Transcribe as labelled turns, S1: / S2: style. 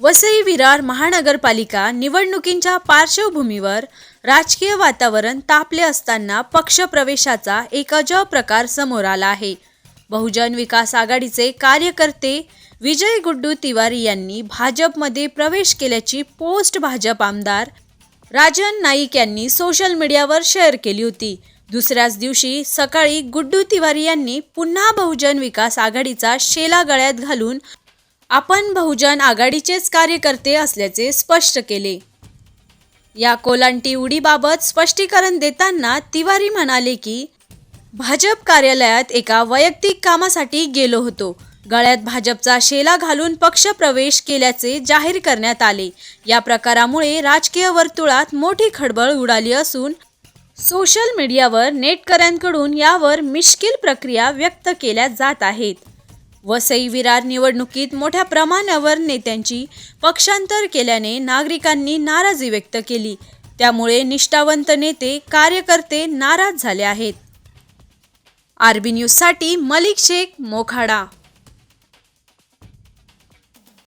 S1: वसई विरार महानगरपालिका निवडणुकींच्या पार्श्वभूमीवर राजकीय वातावरण तापले असताना पक्षप्रवेशाचा एक अजब प्रकार समोर आला आहे. बहुजन विकास आघाडीचे कार्यकर्ते विजय गुड्डू तिवारी यांनी भाजपमध्ये प्रवेश केल्याची पोस्ट भाजप आमदार राजन नाईक यांनी सोशल मीडियावर शेअर केली होती. दुसऱ्याच दिवशी सकाळी गुड्डू तिवारी यांनी पुन्हा बहुजन विकास आघाडीचा शेला गळ्यात घालून आपण बहुजन आघाडीचेच कार्यकर्ते असल्याचे स्पष्ट केले. या कोलांटी उडीबाबत स्पष्टीकरण देताना तिवारी म्हणाले की भाजप कार्यालयात एका वैयक्तिक कामासाठी गेलो होतो. गळ्यात भाजपचा शेला घालून पक्षप्रवेश केल्याचे जाहीर करण्यात आले. या प्रकारामुळे राजकीय वर्तुळात मोठी खळबळ उडाली असून सोशल मीडियावर नेटकऱ्यांकडून यावर मिश्कील प्रतिक्रिया व्यक्त केल्या जात आहेत. वसई विरार निवडणुकीत मोठ्या प्रमाणावर नेत्यांची पक्षांतर केल्याने नागरिकांनी नाराजी व्यक्त केली. त्यामुळे निष्ठावंत नेते कार्यकर्ते नाराज झाले आहेत. आरबी न्यूजसाठी मलिक शेख, मोखाडा.